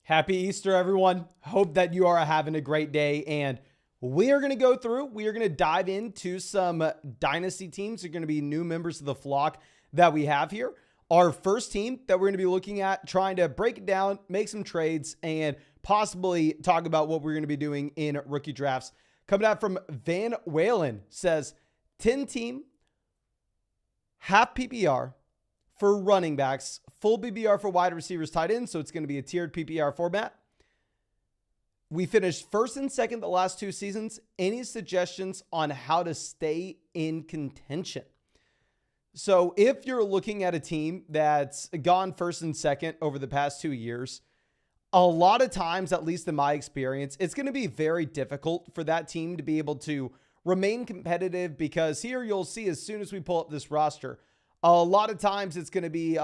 Happy Easter, everyone. Hope that you are having a great day. And we are going to go through, we are going to dive into some dynasty teams. They're going to be new members of the flock that we have here. Our first team that we're going to be looking at, trying to break it down, make some trades, and possibly talk about what we're going to be doing in rookie drafts. Coming out from Van Whalen, says 10-team, half PPR for running backs, full PPR for wide receivers, tight ends. So it's going to be a tiered PPR format. We finished first and second the last two seasons. Any suggestions on how to stay in contention? So if you're looking at a team that's gone first and second over the past 2 years, a lot of times, at least in my experience, it's going to be very difficult for that team to be able to remain competitive, because here you'll see, as soon as we pull up this roster, a lot of times it's going to be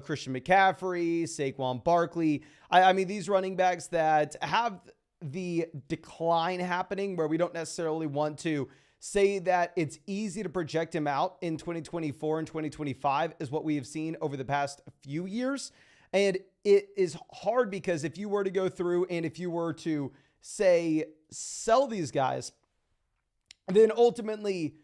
Christian McCaffrey, Saquon Barkley. I mean, these running backs that have the decline happening, where we don't necessarily want to say that it's easy to project him out in 2024 and 2025 is what we have seen over the past few years. And it is hard, because if you were to go through and if you were to say sell these guys, then ultimately,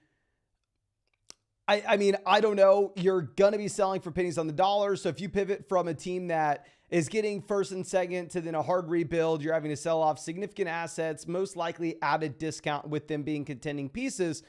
I mean, I don't know, you're going to be selling for pennies on the dollar. So if you pivot from a team that is getting first and second to then a hard rebuild, you're having to sell off significant assets, most likely at a discount with them being contending pieces.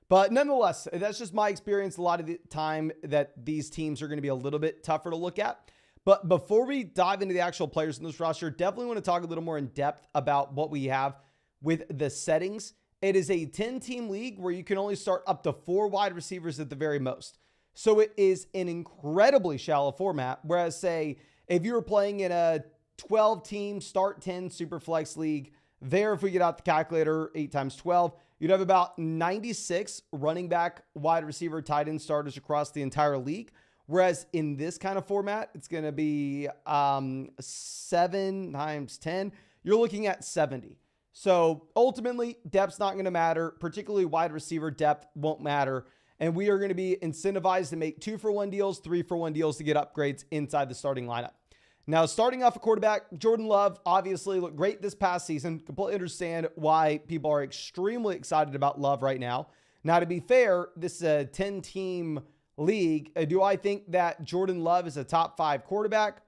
But nonetheless, that's just my experience a lot of the time, that these teams are going to be a little bit tougher to look at. But before we dive into the actual players in this roster, definitely want to talk a little more in depth about what we have with the settings. It is a 10-team league where you can only start up to 4 wide receivers at the very most. So it is an incredibly shallow format. Whereas, say, if you were playing in a 12-team start 10 super flex league, there, if we get out the calculator, 8 times 12, you'd have about 96 running back, wide receiver, tight end starters across the entire league. Whereas in this kind of format, it's going to be 7 times 10. You're looking at 70. So ultimately, depth's not going to matter, particularly wide receiver depth won't matter. And we are going to be incentivized to make 2-for-1 deals, 3-for-1 deals to get upgrades inside the starting lineup. Now, starting off a quarterback, Jordan Love obviously looked great this past season. Completely understand why people are extremely excited about Love right now. Now, to be fair, this is a 10-team league. Do I think that Jordan Love is a top 5 quarterback?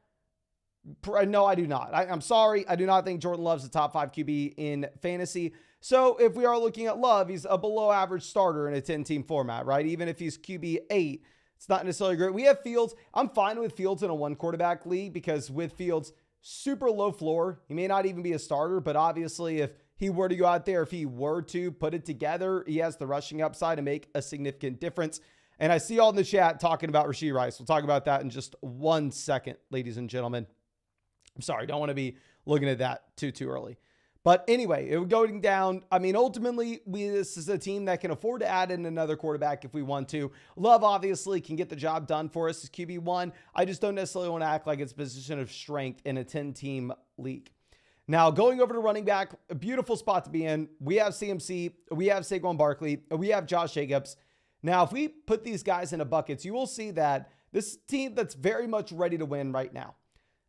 No, I do not. I'm sorry. I do not think Jordan Love's a top 5 QB in fantasy. So if we are looking at Love, he's a below average starter in a 10-team format, right? Even if he's QB 8, it's not necessarily great. We have Fields. I'm fine with Fields in a 1-quarterback league, because with Fields, super low floor. He may not even be a starter, but obviously if he were to go out there, if he were to put it together, he has the rushing upside to make a significant difference. And I see all in the chat talking about Rashee Rice. We'll talk about that in just 1 second, ladies and gentlemen. I'm sorry, don't want to be looking at that too early. But anyway, it would go down. I mean, ultimately, this is a team that can afford to add in another quarterback if we want to. Love obviously can get the job done for us as QB1. I just don't necessarily want to act like it's a position of strength in a 10-team league. Now, going over to running back, a beautiful spot to be in. We have CMC, we have Saquon Barkley, we have Josh Jacobs. Now, if we put these guys into buckets, you will see that this team that's very much ready to win right now.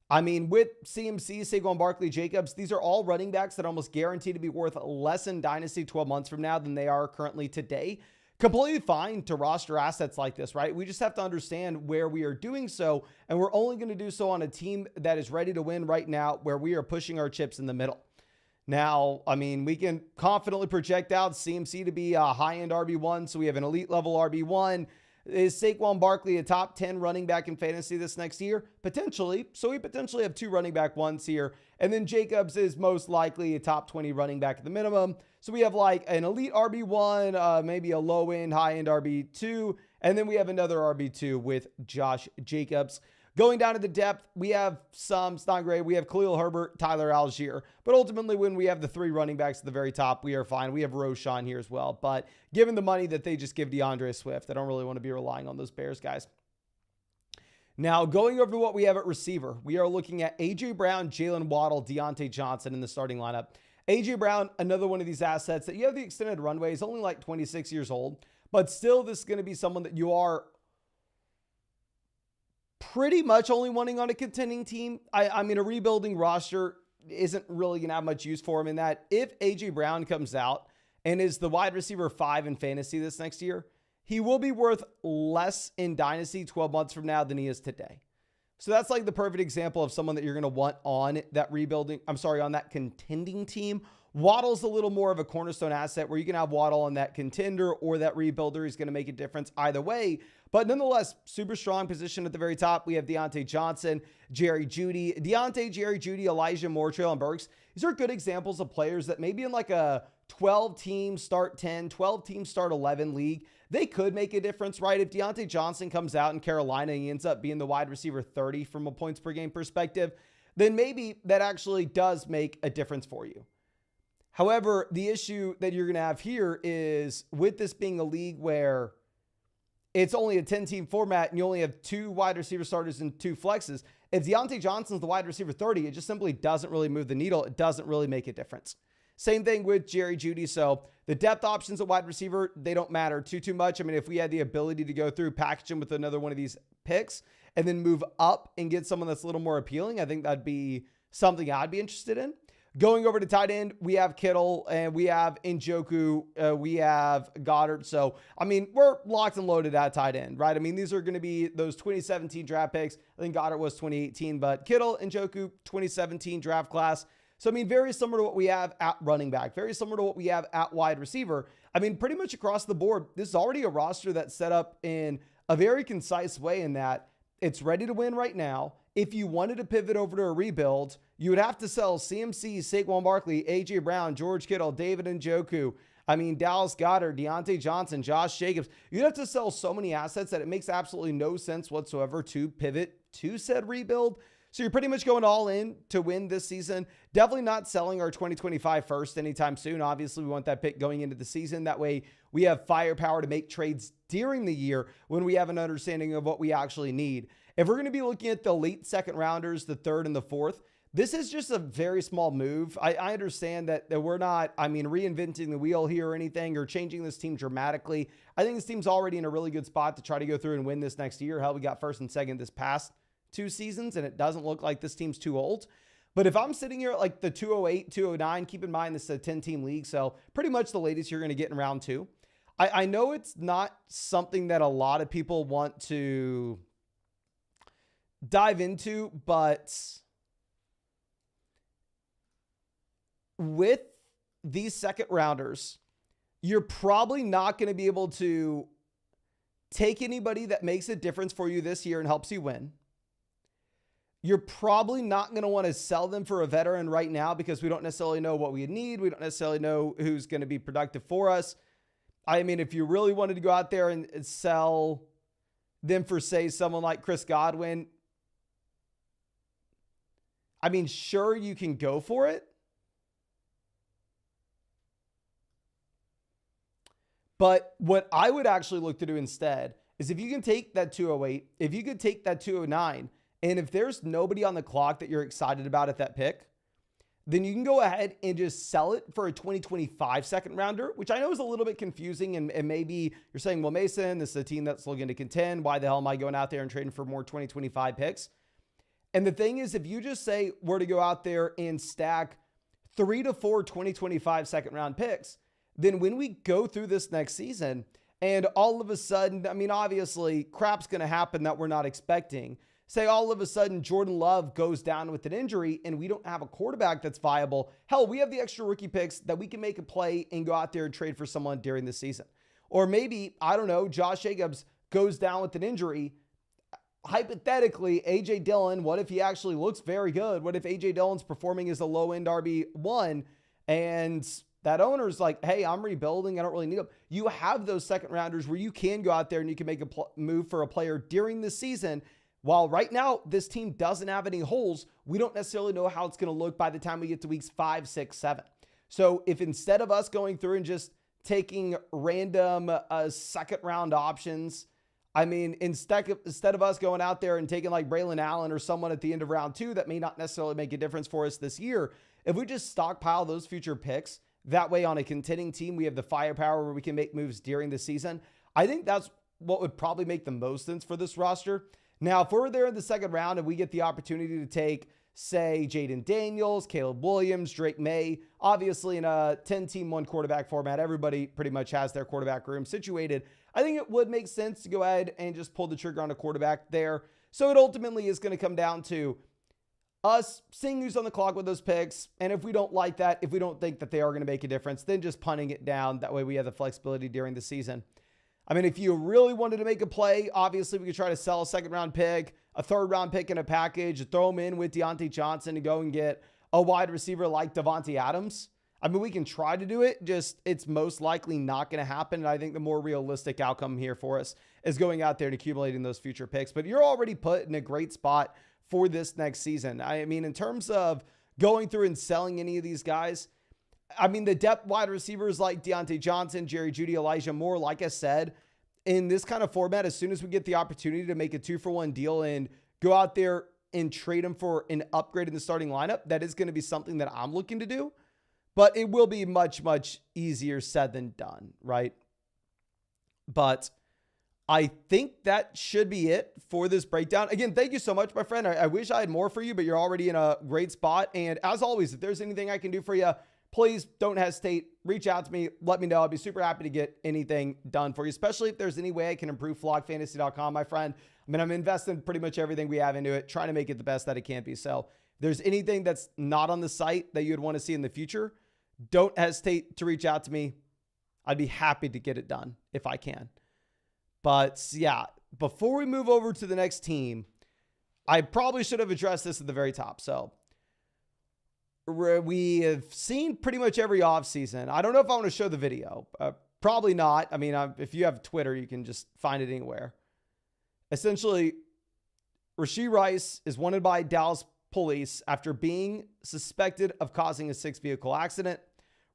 I mean, with CMC, Saquon Barkley, Jacobs, these are all running backs that are almost guaranteed to be worth less in Dynasty 12 months from now than they are currently today. Completely fine to roster assets like this, right? We just have to understand where we are doing so, and we're only going to do so on a team that is ready to win right now, where we are pushing our chips in the middle. Now, I mean, we can confidently project out CMC to be a high-end RB1, so we have an elite level RB1. Is Saquon Barkley a top 10 running back in fantasy this next year? Potentially. So we potentially have 2 running back ones here. And then Jacobs is most likely a top 20 running back at the minimum. So we have like an elite RB1, maybe a low-end, high-end RB2. And then we have another RB2 with Josh Jacobs. Going down to the depth, we have some, it's not great. We have Khalil Herbert, Tyler Algier. But ultimately, when we have the 3 running backs at the very top, we are fine. We have Roshan here as well. But given the money that they just give DeAndre Swift, I don't really want to be relying on those Bears guys. Now, going over to what we have at receiver, we are looking at A.J. Brown, Jalen Waddle, Deontay Johnson in the starting lineup. A.J. Brown, another one of these assets that you have the extended runway. He's only like 26 years old. But still, this is going to be someone that you are pretty much only wanting on a contending team. I mean, a rebuilding roster isn't really going to have much use for him in that if A.J. Brown comes out and is the wide receiver 5 in fantasy this next year, he will be worth less in Dynasty 12 months from now than he is today. So that's like the perfect example of someone that you're going to want on that on that contending team. Waddle's a little more of a cornerstone asset where you can have Waddle on that contender or that rebuilder. He's going to make a difference either way. But nonetheless, super strong position at the very top. We have Deontay Johnson, Jerry Jeudy. Deontay, Jerry Jeudy, Elijah Moore, Traylon Burks. These are good examples of players that maybe in like a 12-team start 10, 12-team start 11 league, they could make a difference, right? If Deontay Johnson comes out in Carolina and he ends up being the wide receiver 30 from a points per game perspective, then maybe that actually does make a difference for you. However, the issue that you're going to have here is with this being a league where it's only a 10-team format and you only have 2 wide receiver starters and 2 flexes. If Deontay Johnson's the wide receiver 30, it just simply doesn't really move the needle. It doesn't really make a difference. Same thing with Jerry Jeudy. So the depth options at wide receiver, they don't matter too much. I mean, if we had the ability to go through, package him with another one of these picks and then move up and get someone that's a little more appealing, I think that'd be something I'd be interested in. Going over to tight end, we have Kittle and we have Njoku, we have Goddard. So, I mean, we're locked and loaded at tight end, right? I mean, these are going to be those 2017 draft picks. I think Goddard was 2018, but Kittle, Njoku, 2017 draft class. So, I mean, very similar to what we have at running back, very similar to what we have at wide receiver. I mean, pretty much across the board, this is already a roster that's set up in a very concise way in that it's ready to win right now. If you wanted to pivot over to a rebuild, you would have to sell CMC, Saquon Barkley, A.J. Brown, George Kittle, David Njoku. I mean, Dallas Goedert, Deontay Johnson, Josh Jacobs. You'd have to sell so many assets that it makes absolutely no sense whatsoever to pivot to said rebuild. So you're pretty much going all in to win this season. Definitely not selling our 2025 first anytime soon. Obviously, we want that pick going into the season. That way we have firepower to make trades during the year when we have an understanding of what we actually need. If we're going to be looking at the late second rounders, the third and the fourth, this is just a very small move. I understand that we're not, reinventing the wheel here or anything or changing this team dramatically. I think this team's already in a really good spot to try to go through and win this next year. Hell, we got first and second this past 2 seasons, and it doesn't look like this team's too old. But if I'm sitting here at like the 208, 209, keep in mind this is a 10-team league, so pretty much the latest you're going to get in round 2. I know it's not something that a lot of people want to dive into, but with these second rounders, you're probably not going to be able to take anybody that makes a difference for you this year and helps you win. You're probably not going to want to sell them for a veteran right now because we don't necessarily know what we need. We don't necessarily know who's going to be productive for us. I mean, if you really wanted to go out there and sell them for, say, someone like Chris Godwin, I mean, sure, you can go for it. But what I would actually look to do instead is if you can take that 208, if you could take that 209, and if there's nobody on the clock that you're excited about at that pick, then you can go ahead and just sell it for a 2025 second rounder, which I know is a little bit confusing. And maybe you're saying, well, Mason, this is a team that's looking to contend. Why the hell am I going out there and trading for more 2025 picks? And the thing is, if you just say we're to go out there and stack 3 to 4 2025 second round picks, then when we go through this next season and all of a sudden, I mean, obviously crap's going to happen that we're not expecting. Say all of a sudden Jordan Love goes down with an injury and we don't have a quarterback that's viable. Hell, we have the extra rookie picks that we can make a play and go out there and trade for someone during the season. Or maybe, I don't know, Josh Jacobs goes down with an injury. Hypothetically, A.J. Dillon, what if he actually looks very good? What if A.J. Dillon's performing as a low-end RB1 and that owner's like, hey, I'm rebuilding, I don't really need them. You have those second rounders where you can go out there and you can make a move for a player during the season. While right now, this team doesn't have any holes, we don't necessarily know how it's going to look by the time we get to weeks 5, 6, 7. So if instead of us going through and just taking random second round options, I mean, instead of us going out there and taking like Braylon Allen or someone at the end of round 2 that may not necessarily make a difference for us this year, if we just stockpile those future picks, that way on a contending team, we have the firepower where we can make moves during the season. I think that's what would probably make the most sense for this roster. Now, if we're there in the second round and we get the opportunity to take, say, Jaden Daniels, Caleb Williams, Drake May, obviously in a 10-team, one quarterback format, everybody pretty much has their quarterback room situated. I think it would make sense to go ahead and just pull the trigger on a quarterback there. So it ultimately is going to come down to us seeing who's on the clock with those picks. And if we don't like that, if we don't think that they are going to make a difference, then just punting it down. That way we have the flexibility during the season. I mean, if you really wanted to make a play, obviously we could try to sell a second round pick, a third round pick in a package, throw them in with Deontay Johnson and go and get a wide receiver like Devontae Adams. I mean, we can try to do it, just it's most likely not going to happen. And I think the more realistic outcome here for us is going out there and accumulating those future picks. But you're already put in a great spot for this next season. I mean, in terms of going through and selling any of these guys, I mean, the depth wide receivers like Deontay Johnson, Jerry Jeudy, Elijah Moore, like I said, in this kind of format, as soon as we get the opportunity to make a 2-for-1 deal and go out there and trade them for an upgrade in the starting lineup, that is going to be something that I'm looking to do. But it will be much, much easier said than done, right? But I think that should be it for this breakdown. Again, thank you so much, my friend. I wish I had more for you, but you're already in a great spot. And as always, if there's anything I can do for you, please don't hesitate. Reach out to me. Let me know. I'd be super happy to get anything done for you, especially if there's any way I can improve flogfantasy.com, my friend. I mean, I'm investing pretty much everything we have into it, trying to make it the best that it can be. So if there's anything that's not on the site that you'd want to see in the future, don't hesitate to reach out to me. I'd be happy to get it done if I can. But yeah, before we move over to the next team, I probably should have addressed this at the very top. So we have seen pretty much every offseason. I don't know if I want to show the video. Probably not. I mean, if you have Twitter, you can just find it anywhere. Essentially, Rashee Rice is wanted by Dallas police after being suspected of causing a 6-vehicle accident.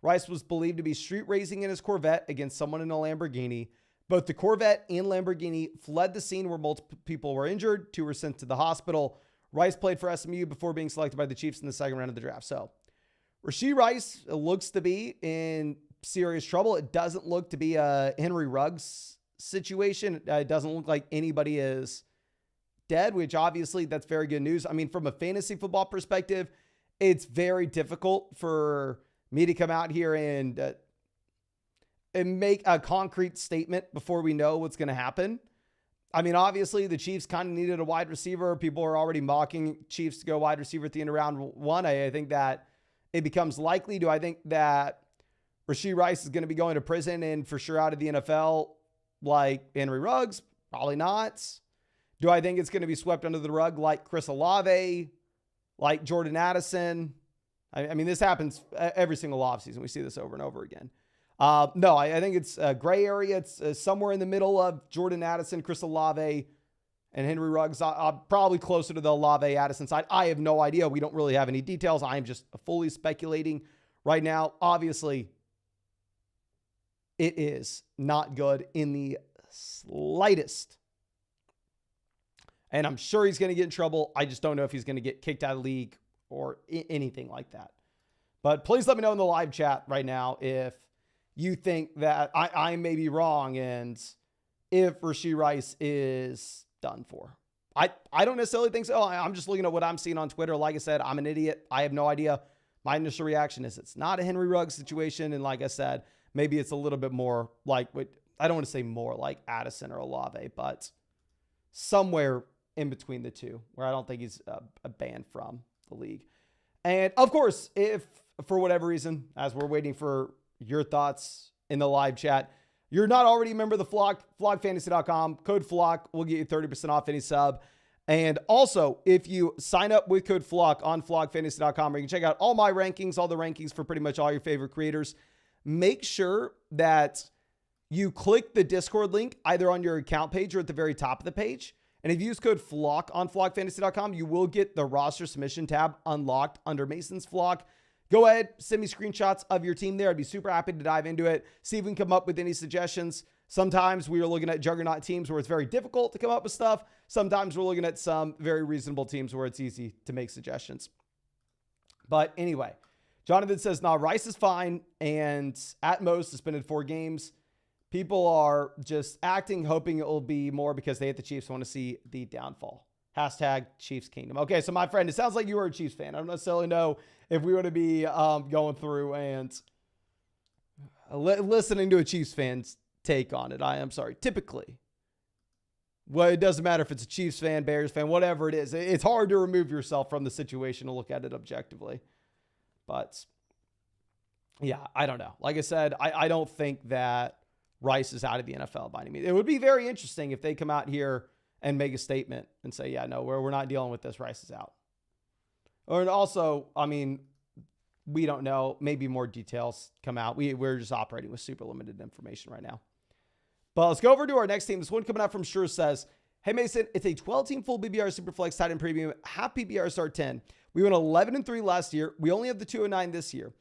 Rice was believed to be street racing in his Corvette against someone in a Lamborghini. Both the Corvette and Lamborghini fled the scene where multiple people were injured. 2 were sent to the hospital. Rice played for SMU before being selected by the Chiefs in the second round of the draft. So Rashee Rice looks to be in serious trouble. It doesn't look to be a Henry Ruggs situation. It doesn't look like anybody is dead, which obviously that's very good news. I mean, from a fantasy football perspective, it's very difficult for me to come out here and make a concrete statement before we know what's going to happen. I mean, obviously the Chiefs kind of needed a wide receiver. People are already mocking Chiefs to go wide receiver at the end of round 1. I think that it becomes likely. Do I think that Rashee Rice is going to be going to prison and for sure out of the NFL like Henry Ruggs? Probably not. Do I think it's going to be swept under the rug like Chris Olave, like Jordan Addison? I mean, this happens every single offseason. We see this over and over again. No, I think it's a gray area. It's somewhere in the middle of Jordan Addison, Chris Olave, and Henry Ruggs. Probably closer to the Olave Addison side. I have no idea. We don't really have any details. I am just fully speculating right now. Obviously, it is not good in the slightest. And I'm sure he's going to get in trouble. I just don't know if he's going to get kicked out of the league or anything like that. But please let me know in the live chat right now if you think that I may be wrong and if Rashee Rice is done for. I don't necessarily think so. I'm just looking at what I'm seeing on Twitter. Like I said, I'm an idiot. I have no idea. My initial reaction is it's not a Henry Ruggs situation. And like I said, maybe it's a little bit more like, I don't want to say more like Addison or Olave, but somewhere in between the two where I don't think he's a banned from the league. And of course, if for whatever reason, as we're waiting for your thoughts in the live chat, you're not already a member of the Flock, flogfantasy.com, code FLOCK will get you 30% off any sub. And also, if you sign up with code FLOCK on flogfantasy.com, where you can check out all my rankings, all the rankings for pretty much all your favorite creators, make sure that you click the Discord link either on your account page or at the very top of the page. And if you use code FLOCK on flogfantasy.com, you will get the roster submission tab unlocked under Mason's Flock. Go ahead, send me screenshots of your team there. I'd be super happy to dive into it, see if we can come up with any suggestions. Sometimes we are looking at juggernaut teams where it's very difficult to come up with stuff. Sometimes we're looking at some very reasonable teams where it's easy to make suggestions. But anyway, Jonathan says, nah, Rice is fine and at most suspended 4 games. People are just acting, hoping it will be more because they hate the Chiefs, want to see the downfall. Hashtag Chiefs Kingdom. Okay, so my friend, it sounds like you are a Chiefs fan. I don't necessarily know if we want to be going through and listening to a Chiefs fan's take on it. I am sorry. Typically, well, it doesn't matter if it's a Chiefs fan, Bears fan, whatever it is. It's hard to remove yourself from the situation to look at it objectively. But yeah, I don't know. Like I said, I don't think that Rice is out of the NFL by any means. It would be very interesting if they come out here and make a statement and say, yeah, no, we're not dealing with this. Rice is out. Or also, I mean, we don't know. Maybe more details come out. We're just operating with super limited information right now. But let's go over to our next team. This one coming out from Sure says, hey, Mason, it's a 12-team full BBR Superflex tight end premium. Half PBR start 10. We went 11-3 last year. We only have the 209 this year.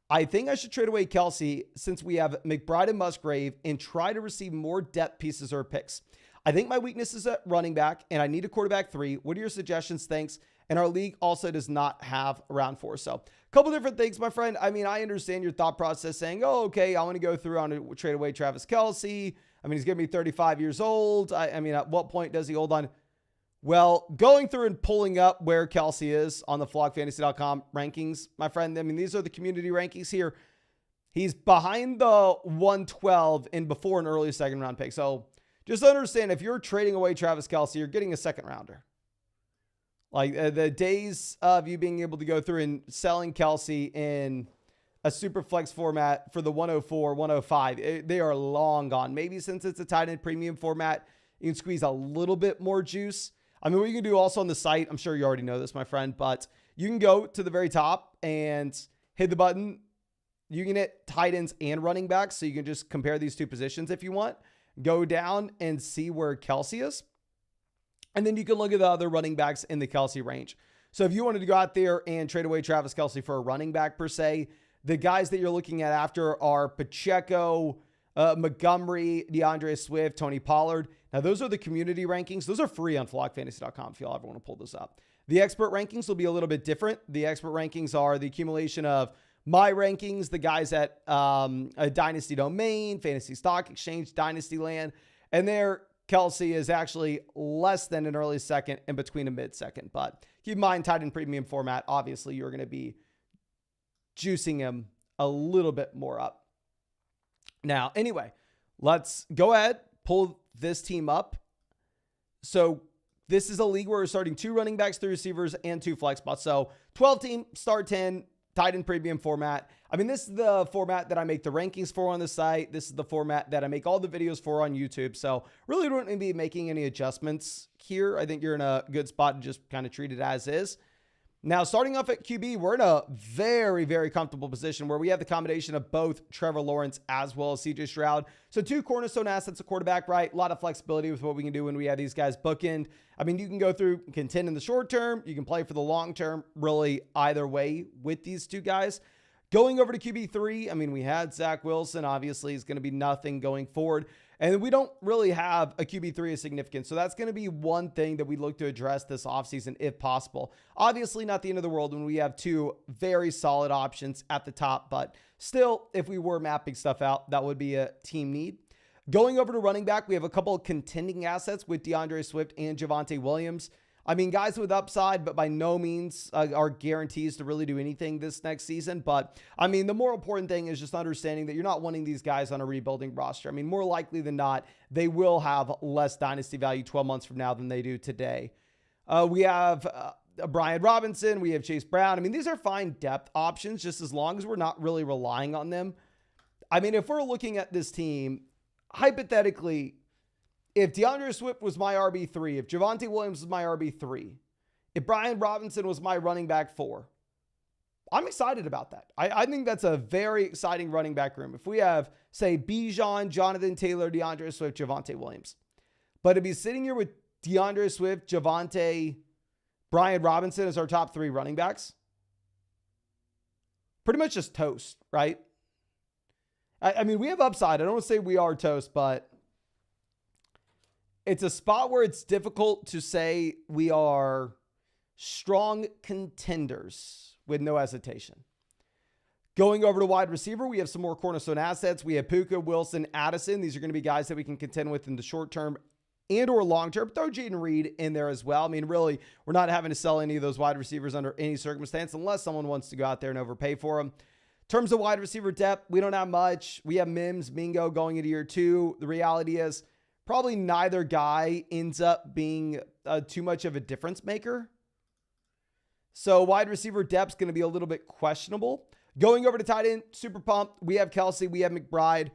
I think I should trade away Kelsey since we have McBride and Musgrave and try to receive more depth pieces or picks. I think my weakness is at running back, and I need a quarterback 3. What are your suggestions? Thanks. And our league also does not have round 4. So a couple different things, my friend. I mean, I understand your thought process saying, oh, okay, I want to go through on to trade away Travis Kelsey. I mean, he's going to be 35 years old. I mean, at what point does he hold on? Well, going through and pulling up where Kelsey is on the flockfantasy.com rankings, my friend, I mean, these are the community rankings here. He's behind the 112 and before an early second round pick. So just understand, if you're trading away Travis Kelsey, you're getting a second rounder. Like the days of you being able to go through and selling Kelsey in a super flex format for the 104, 105, they are long gone. Maybe since it's a tight end premium format, you can squeeze a little bit more juice. I mean, what you can do also on the site, I'm sure you already know this, my friend, but you can go to the very top and hit the button. You can hit tight ends and running backs, so you can just compare these two positions if you want. Go down and see where Kelsey is. And then you can look at the other running backs in the Kelsey range. So if you wanted to go out there and trade away Travis Kelsey for a running back per se, the guys that you're looking at after are Pacheco, Montgomery, DeAndre Swift, Tony Pollard. Now, those are the community rankings. Those are free on flockfantasy.com if y'all ever want to pull this up. The expert rankings will be a little bit different. The expert rankings are the accumulation of my rankings, the guys at a Dynasty domain, Fantasy Stock Exchange, Dynasty Land, and there Kelsey is actually less than an early second and between a mid-second. But keep in mind, tight end premium format, obviously you're going to be juicing him a little bit more up. Now, anyway, let's go ahead, pull this team up. So this is a league where we're starting 2 running backs, 3 receivers, and 2 flex spots. So 12 team, start 10, tight end premium format. I mean, this is the format that I make the rankings for on the site. This is the format that I make all the videos for on YouTube. So really don't need to be making any adjustments here. I think you're in a good spot to just kind of treat it as is. Now, starting off at QB, we're in a very, very comfortable position where we have the combination of both Trevor Lawrence as well as CJ Stroud. So 2 cornerstone assets, a quarterback, right? A lot of flexibility with what we can do when we have these guys bookend. I mean, you can go through, contend in the short term. You can play for the long term, really either way with these 2 guys. Going over to QB3, I mean, we had Zach Wilson. Obviously, he's going to be nothing going forward. And we don't really have a QB3 of significance. So that's going to be one thing that we look to address this offseason if possible. Obviously, not the end of the world when we have 2 very solid options at the top. But still, if we were mapping stuff out, that would be a team need. Going over to running back, we have a couple of contending assets with DeAndre Swift and Javonte Williams. I mean, guys with upside, but by no means are guarantees to really do anything this next season. But I mean, the more important thing is just understanding that you're not wanting these guys on a rebuilding roster. I mean, more likely than not, they will have less dynasty value 12 months from now than they do today. We have Brian Robinson. We have Chase Brown. I mean, these are fine depth options just as long as we're not really relying on them. I mean, if we're looking at this team, hypothetically, if DeAndre Swift was my RB3, if Javonte Williams was my RB3, if Brian Robinson was my running back 4, I'm excited about that. I think that's a very exciting running back room. If we have, say, Bijan, Jonathan Taylor, DeAndre Swift, Javonte Williams. But to be sitting here with DeAndre Swift, Javonte, Brian Robinson as our top 3 running backs, pretty much just toast, right? I mean, we have upside. I don't want to say we are toast, but it's a spot where it's difficult to say we are strong contenders with no hesitation. Going over to wide receiver, we have some more cornerstone assets. We have Puka, Wilson, Addison. These are going to be guys that we can contend with in the short term and or long term. Throw Jaden Reed in there as well. I mean, really, we're not having to sell any of those wide receivers under any circumstance unless someone wants to go out there and overpay for them. In terms of wide receiver depth, we don't have much. We have Mims, Mingo going into year 2. The reality is probably neither guy ends up being too much of a difference maker. So wide receiver depth is going to be a little bit questionable. Going over to tight end, super pumped. We have Kelsey. We have McBride.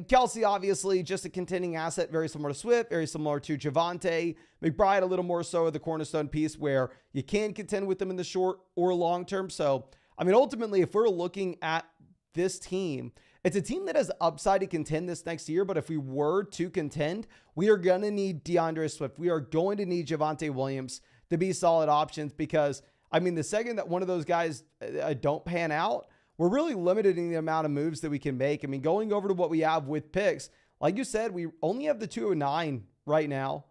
Kelsey, obviously, just a contending asset, very similar to Swift, very similar to Javonte. McBride, a little more so the cornerstone piece where you can contend with them in the short or long term. So, I mean, ultimately, if we're looking at this team, it's a team that has upside to contend this next year. But if we were to contend, we are going to need DeAndre Swift. We are going to need Javonte Williams to be solid options because, I mean, the second that one of those guys don't pan out, we're really limiting the amount of moves that we can make. I mean, going over to what we have with picks, like you said, we only have the 209 right now.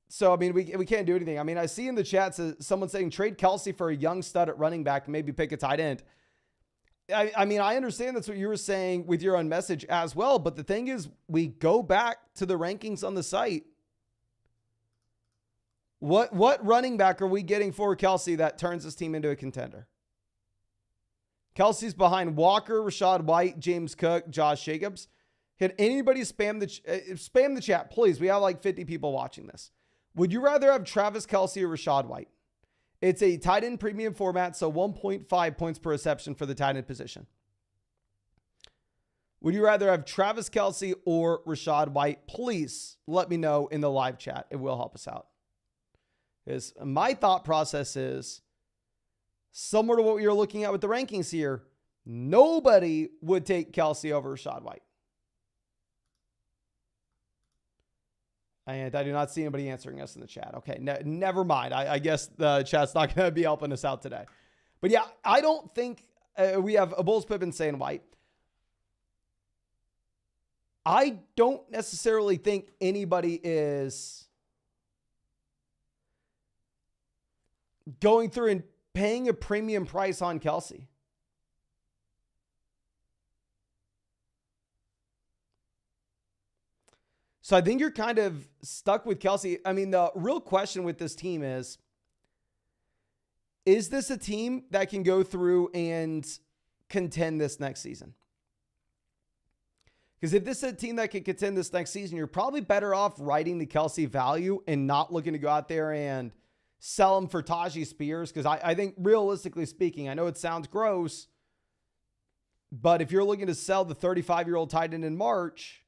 So, I mean, we can't do anything. I mean, I see in the chat someone saying trade Kelsey for a young stud at running back and maybe pick a tight end. I mean, I understand that's what you were saying with your own message as well. But the thing is, we go back to the rankings on the site. What running back are we getting for Kelsey that turns this team into a contender? Kelsey's behind Walker, Rashad White, James Cook, Josh Jacobs. Can anybody spam the chat, please? We have like 50 people watching this. Would you rather have Travis Kelsey or Rashad White? It's a tight end premium format, so 1.5 points per reception for the tight end position. Would you rather have Travis Kelsey or Rashad White? Please let me know in the live chat. It will help us out. Because my thought process is similar to what we were looking at with the rankings here. Nobody would take Kelsey over Rashad White. And I do not see anybody answering us in the chat. Okay, never mind. I guess the chat's not going to be helping us out today. But yeah, I don't think we have a Bulls, Pippen, saying White. I don't necessarily think anybody is going through and paying a premium price on Kelsey. So I think you're kind of stuck with Kelsey. I mean, the real question with this team is this a team that can go through and contend this next season? Because if this is a team that can contend this next season, you're probably better off writing the Kelsey value and not looking to go out there and sell him for Tajee Spears. Because I think realistically speaking, I know it sounds gross, but if you're looking to sell the 35-year-old tight end in March,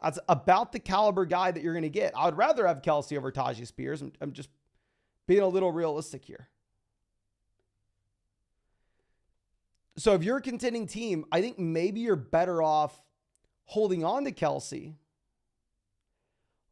that's about the caliber guy that you're going to get. I would rather have Kelsey over Tajee Spears. I'm just being a little realistic here. So if you're a contending team, I think maybe you're better off holding on to Kelsey,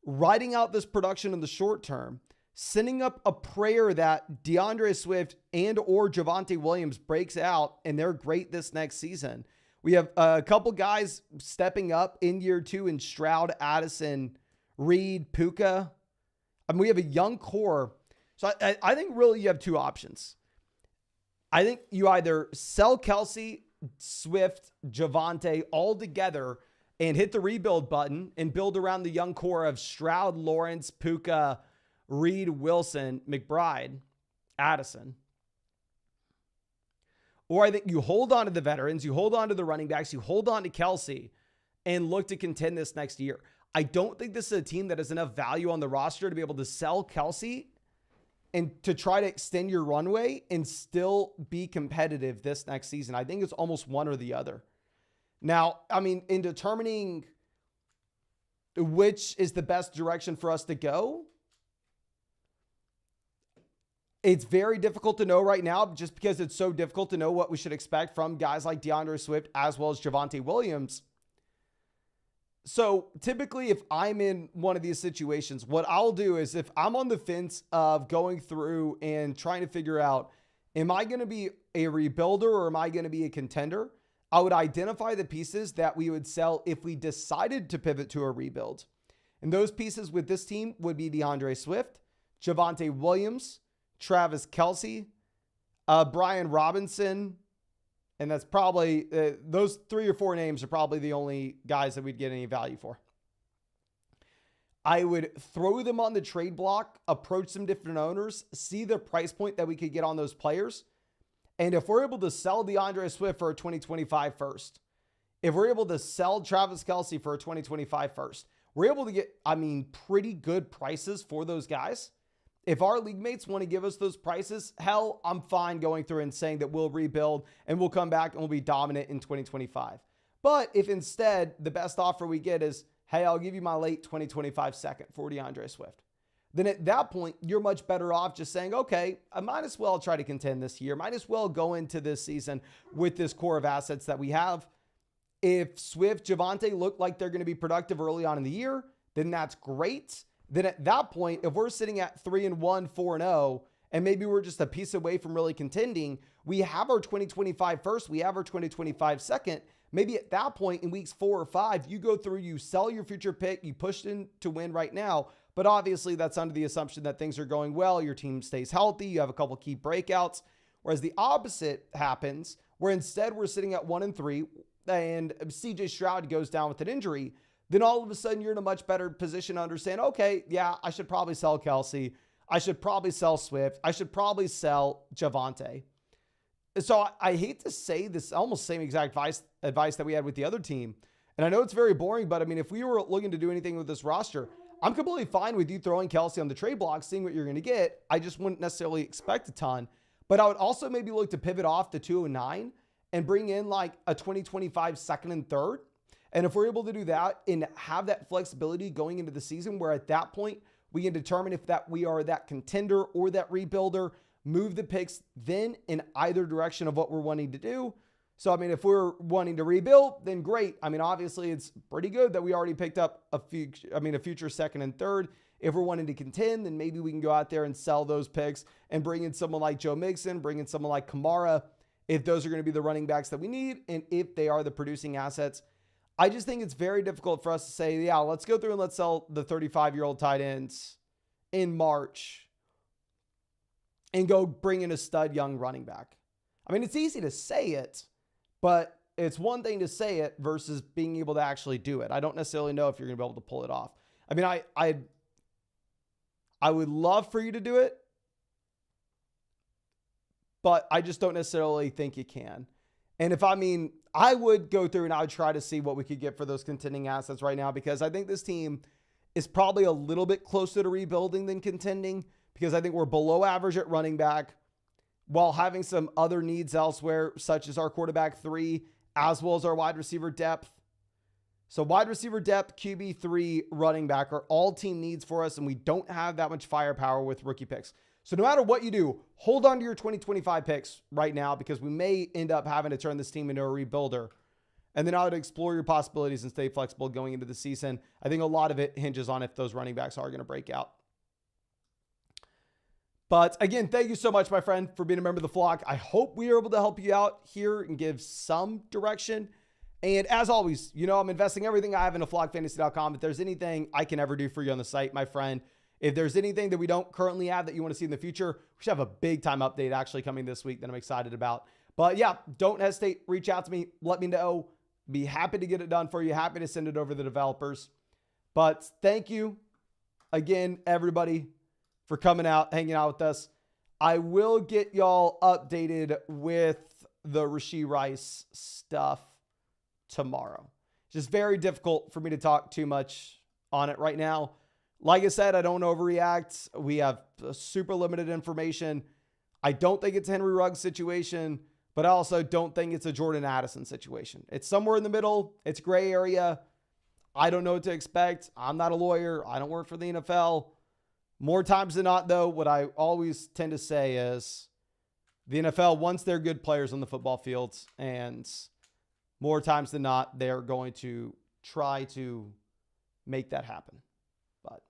riding out this production in the short term, sending up a prayer that DeAndre Swift and or Javonte Williams breaks out and they're great this next season. We have a couple guys stepping up in year 2 in Stroud, Addison, Reed, Puka. I mean, we have a young core. So I think really you have two options. I think you either sell Kelsey, Swift, Javonte all together and hit the rebuild button and build around the young core of Stroud, Lawrence, Puka, Reed, Wilson, McBride, Addison. Or I think you hold on to the veterans, you hold on to the running backs, you hold on to Kelsey and look to contend this next year. I don't think this is a team that has enough value on the roster to be able to sell Kelsey and to try to extend your runway and still be competitive this next season. I think it's almost one or the other. Now, I mean, in determining which is the best direction for us to go, it's very difficult to know right now just because it's so difficult to know what we should expect from guys like DeAndre Swift as well as Javonte Williams. So typically if I'm in one of these situations, what I'll do is if I'm on the fence of going through and trying to figure out, am I going to be a rebuilder or am I going to be a contender? I would identify the pieces that we would sell if we decided to pivot to a rebuild. And those pieces with this team would be DeAndre Swift, Javonte Williams, Travis Kelsey, Brian Robinson. And that's probably, those 3 or 4 names are probably the only guys that we'd get any value for. I would throw them on the trade block, approach some different owners, see the price point that we could get on those players. And if we're able to sell DeAndre Swift for a 2025 first, if we're able to sell Travis Kelce for a 2025 first, we're able to get, pretty good prices for those guys. If our league mates want to give us those prices, hell, I'm fine going through and saying that we'll rebuild and we'll come back and we'll be dominant in 2025. But if instead the best offer we get is, hey, I'll give you my late 2025 second for DeAndre Swift, then at that point, you're much better off just saying, okay, I might as well try to contend this year. Might as well go into this season with this core of assets that we have. If Swift, Javonte look like they're going to be productive early on in the year, then that's great. Then at that point, if we're sitting at 3-1, 4-0, and maybe we're just a piece away from really contending, we have our 2025 first, we have our 2025 second. Maybe at that point in weeks 4 or 5, you go through, you sell your future pick, you push in to win right now. But obviously that's under the assumption that things are going well, your team stays healthy, you have a couple key breakouts. Whereas the opposite happens, where instead we're sitting at 1-3 and CJ Stroud goes down with an injury, then all of a sudden you're in a much better position to understand, okay, yeah, I should probably sell Kelce. I should probably sell Swift. I should probably sell Javonte. So I hate to say this, almost same exact advice that we had with the other team. And I know it's very boring, but if we were looking to do anything with this roster, I'm completely fine with you throwing Kelce on the trade block, seeing what you're going to get. I just wouldn't necessarily expect a ton. But I would also maybe look to pivot off to 209 and bring in like a 2025 second and third. And if we're able to do that and have that flexibility going into the season, where at that point we can determine if that we are that contender or that rebuilder, move the picks then in either direction of what we're wanting to do. So, if we're wanting to rebuild, then great. Obviously it's pretty good that we already picked up a future second and third. If we're wanting to contend, then maybe we can go out there and sell those picks and bring in someone like Joe Mixon, bring in someone like Kamara, if those are going to be the running backs that we need, and if they are the producing assets. I just think it's very difficult for us to say, yeah, let's go through and let's sell the 35-year-old tight ends in March and go bring in a stud young running back. It's easy to say it, but it's one thing to say it versus being able to actually do it. I don't necessarily know if you're going to be able to pull it off. I would love for you to do it, but I just don't necessarily think you can. And I would go through and I would try to see what we could get for those contending assets right now, because I think this team is probably a little bit closer to rebuilding than contending, because I think we're below average at running back while having some other needs elsewhere, such as our quarterback 3, as well as our wide receiver depth. So wide receiver depth, QB 3, running back are all team needs for us, and we don't have that much firepower with rookie picks. So no matter what you do, hold on to your 2025 picks right now, because we may end up having to turn this team into a rebuilder. And then I would explore your possibilities and stay flexible going into the season. I think a lot of it hinges on if those running backs are going to break out. But again, thank you so much, my friend, for being a member of the flock. I hope we are able to help you out here and give some direction. And as always, I'm investing everything I have into flockfantasy.com. If there's anything I can ever do for you on the site, my friend, if there's anything that we don't currently have that you want to see in the future, we should have a big time update actually coming this week that I'm excited about. But yeah, don't hesitate. Reach out to me. Let me know. Be happy to get it done for you. Happy to send it over to the developers. But thank you again, everybody, for coming out, hanging out with us. I will get y'all updated with the Rashee Rice stuff tomorrow. It's just very difficult for me to talk too much on it right now. Like I said, I don't overreact. We have super limited information. I don't think it's a Henry Ruggs situation, but I also don't think it's a Jordan Addison situation. It's somewhere in the middle. It's gray area. I don't know what to expect. I'm not a lawyer. I don't work for the NFL. More times than not, though, what I always tend to say is the NFL wants their good players on the football fields, and more times than not, they're going to try to make that happen. But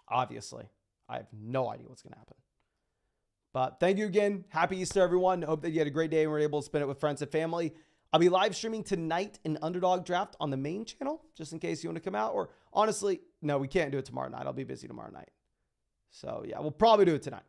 obviously, I have no idea what's going to happen. But thank you again. Happy Easter, everyone. Hope that you had a great day and were able to spend it with friends and family. I'll be live streaming tonight an underdog draft on the main channel, just in case you want to come out. Or honestly, no, we can't do it tomorrow night. I'll be busy tomorrow night. So yeah, we'll probably do it tonight.